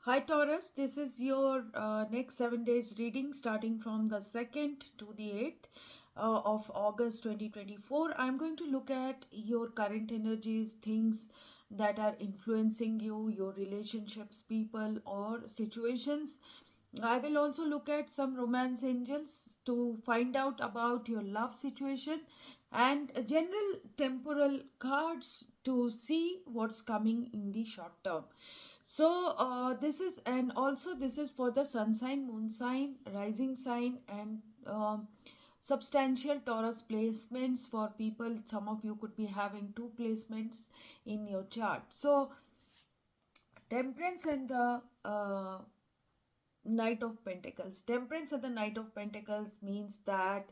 Hi Taurus, this is your next 7 days reading starting from the 2nd to the 8th of August 2024. I'm going to look at your current energies, things that are influencing you, your relationships, people, or situations. I will also look at some romance angels to find out about your love situation and general temporal cards to see what's coming in the short term. So this is, and also this is for the sun sign, moon sign, rising sign, and substantial Taurus placements for people. Some of you could be having two placements in your chart. So temperance and the Knight of Pentacles. Temperance and the Knight of Pentacles means that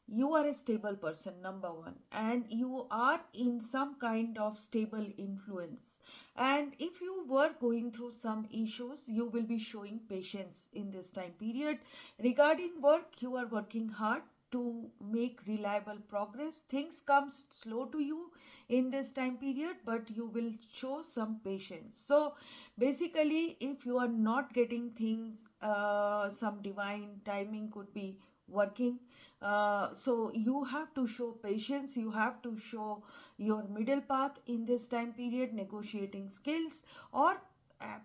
you are a stable person, number one, and you are in some kind of stable influence. And if you were going through some issues, you will be showing patience in this time period. Regarding work, you are working hard to make reliable progress. Things come slow to you in this time period, but you will show some patience. So basically, if you are not getting things, some divine timing could be working. So you have to show patience, you have to show your middle path in this time period, negotiating skills or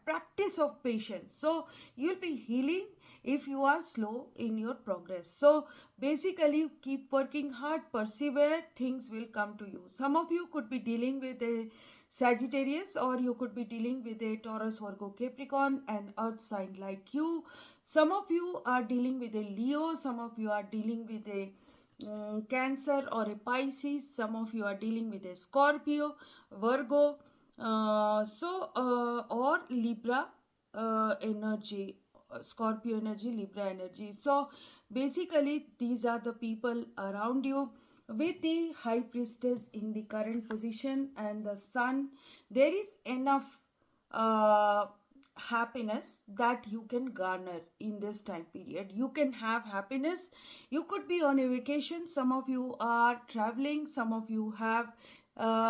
practice of patience. So you'll be healing if you are slow in your progress. So basically, keep working hard, persevere, things will come to you. Some of you could be dealing with a Sagittarius, or you could be dealing with a Taurus, Virgo, Capricorn, and Earth sign like you. Some of you are dealing with a Leo, some of you are dealing with a Cancer or a Pisces, some of you are dealing with a Scorpio, Virgo, or Libra energy, Scorpio energy, Libra energy. So basically, these are the people around you. With the High Priestess in the current position and the Sun, there is enough uh, happiness that you can garner in this time period. You can have happiness. You could be on a vacation. Some of you are traveling. Some of you have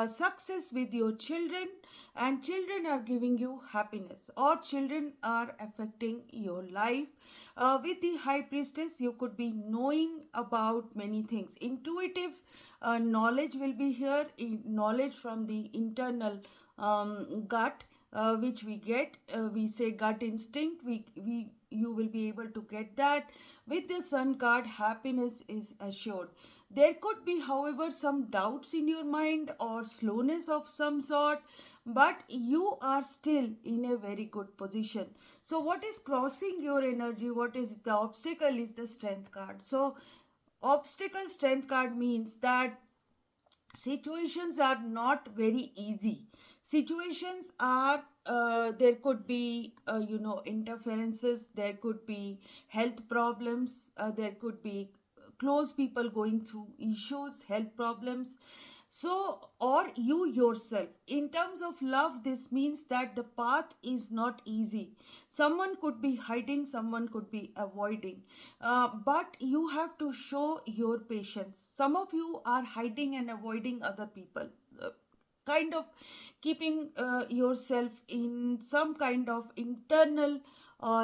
success with your children, and children are giving you happiness, or children are affecting your life. With the High Priestess, you could be knowing about many things. Intuitive knowledge will be here, knowledge from the internal gut, which we get. We say gut instinct. We you will be able to get that. With the Sun card, happiness is assured. There could be, however, some doubts in your mind or slowness of some sort, but you are still in a very good position. So what is crossing your energy, what is the obstacle, is the Strength card. So obstacle, Strength card means that situations are not very easy. Situations are, there could be interferences, there could be health problems, there could be close people going through issues, health problems. So, or you yourself, in terms of love, this means that the path is not easy. Someone could be hiding, someone could be avoiding, but you have to show your patience. Some of you are hiding and avoiding other people, kind of keeping yourself in some kind of internal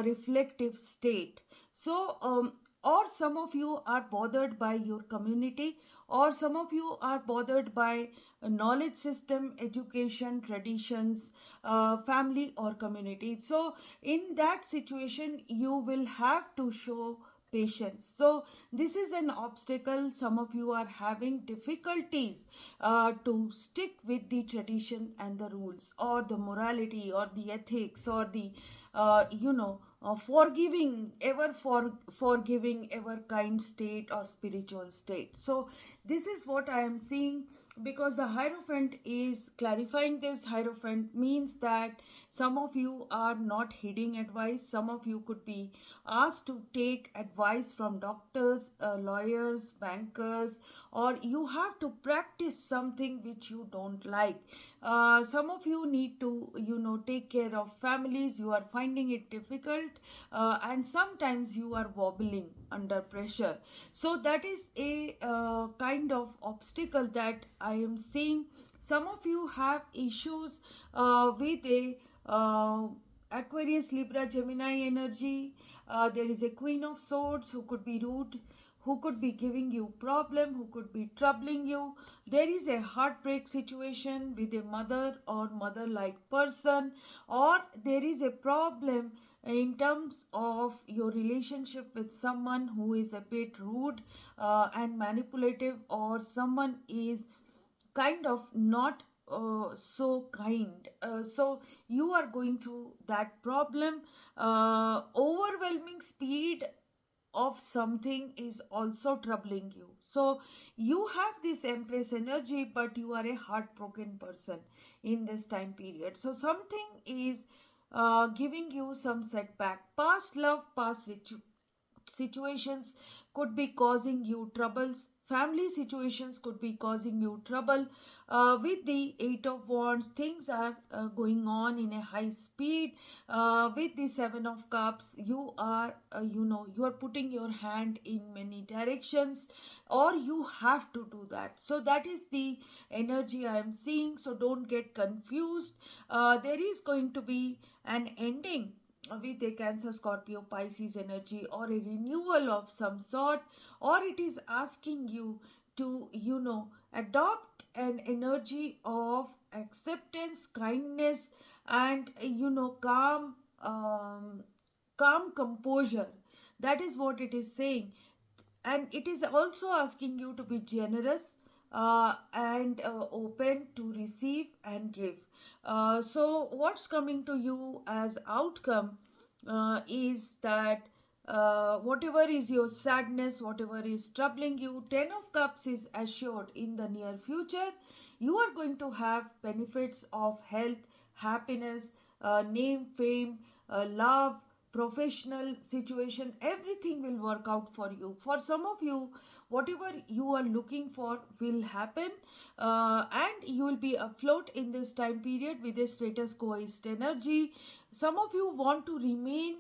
reflective state. So or some of you are bothered by your community, or some of you are bothered by a knowledge system, education, traditions, family, or community. So in that situation, you will have to show patience. So this is an obstacle. Some of you are having difficulties to stick with the tradition and the rules, or the morality, or the ethics, or the forgiving, ever kind state or spiritual state. So this is what I am seeing, because the Hierophant is clarifying this. Hierophant means that some of you are not heeding advice. Some of you could be asked to take advice from doctors, lawyers, bankers, or you have to practice something which you don't like. Some of you need to, take care of families. You are finding it difficult, and sometimes you are wobbling under pressure. So that is a kind of obstacle that I am seeing. Some of you have issues with a Aquarius, Libra, Gemini energy. There is a Queen of Swords who could be rude, who could be giving you problem, who could be troubling you. There is a heartbreak situation with a mother or mother-like person, or there is a problem in terms of your relationship with someone who is a bit rude and manipulative, or someone is kind of not so kind. So you are going through that problem. Overwhelming speed of something is also troubling you. So you have this Empress energy, but you are a heartbroken person in this time period. So something is giving you some setback. Past love, past situations could be causing you troubles. Family situations could be causing you trouble. With the Eight of Wands, things are going on in a high speed. With the Seven of Cups, you are you are putting your hand in many directions, or you have to do that. So that is the energy I am seeing. So don't get confused. There is going to be an ending with a Cancer, Scorpio, Pisces energy, or a renewal of some sort, or it is asking you to adopt an energy of acceptance, kindness, and calm composure. That is what it is saying. And it is also asking you to be generous and open to receive and give. So what's coming to you as outcome is that whatever is your sadness, whatever is troubling you, Ten of Cups is assured in the near future. You are going to have benefits of health, happiness, name, fame, love, professional situation. Everything will work out for you. For some of you, whatever you are looking for will happen, and you will be afloat in this time period with a status quoist energy. Some of you want to remain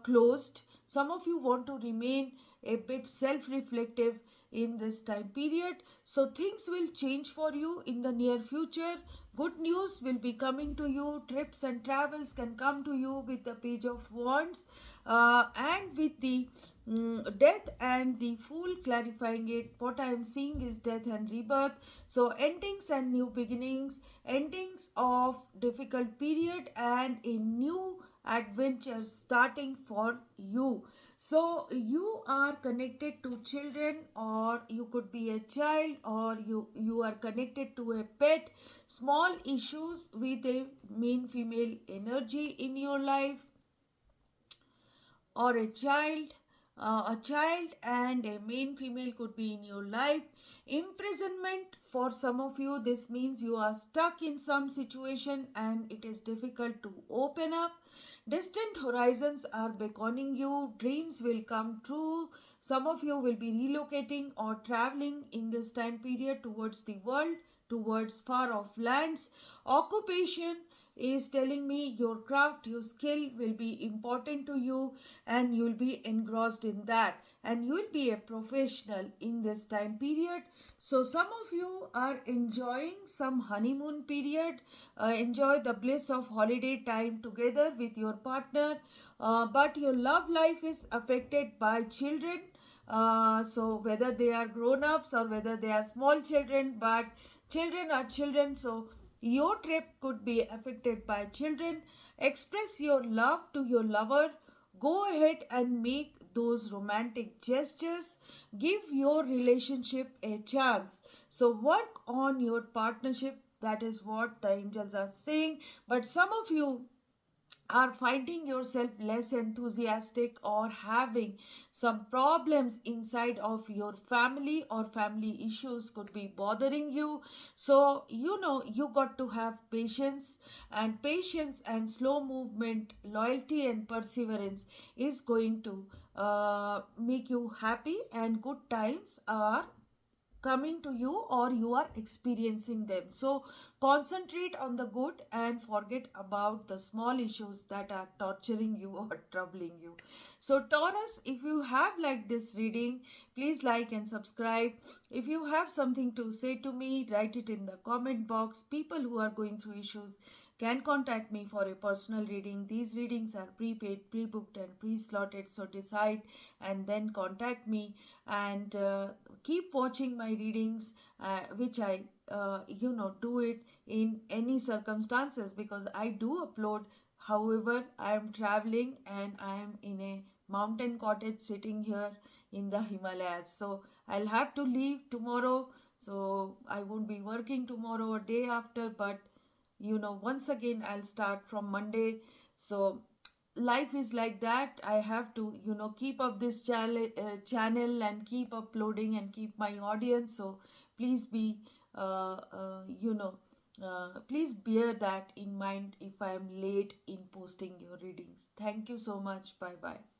closed. Some of you want to remain a bit self-reflective in this time period. So things will change for you in the near future. Good news will be coming to you. Trips and travels can come to you with the Page of Wands, and with the death and the Fool clarifying it. What I am seeing is death and rebirth. So endings and new beginnings, endings of difficult period, and a new adventure starting for you. So you are connected to children, or you could be a child, or you are connected to a pet. Small issues with a main female energy in your life, or a child and a main female could be in your life. Imprisonment for some of you, this means you are stuck in some situation and it is difficult to open up. Distant horizons are beckoning you, dreams will come true. Some of you will be relocating or traveling in this time period towards the world, towards far off lands. Occupation is telling me your craft, your skill will be important to you, and you'll be engrossed in that, and you'll be a professional in this time period. So some of you are enjoying some honeymoon period. Enjoy the bliss of holiday time together with your partner, but your love life is affected by children. So whether they are grown-ups or whether they are small children, but children are children, so your trip could be affected by children. Express your love to your lover. Go ahead and make those romantic gestures. Give your relationship a chance. So work on your partnership. That is what the angels are saying. But some of you are finding yourself less enthusiastic, or having some problems inside of your family, or family issues could be bothering you. So you got to have patience and slow movement, loyalty and perseverance is going to make you happy, and good times are coming to you, or you are experiencing them. So concentrate on the good and forget about the small issues that are torturing you or troubling you. So Taurus, if you have liked this reading, please like and subscribe. If you have something to say to me, write it in the comment box. People who are going through issues, can contact me for a personal reading. These readings are prepaid, pre-booked and pre-slotted, so decide and then contact me. And keep watching my readings, which I do it in any circumstances, because I do upload. However, I am traveling and I am in a mountain cottage sitting here in the Himalayas, so I'll have to leave tomorrow. So I won't be working tomorrow or day after, but once again I'll start from Monday. So life is like that. I have to keep up this channel and keep uploading and keep my audience. So please be uh, uh, you know please bear that in mind if I am late in posting your readings. Thank you so much. Bye bye.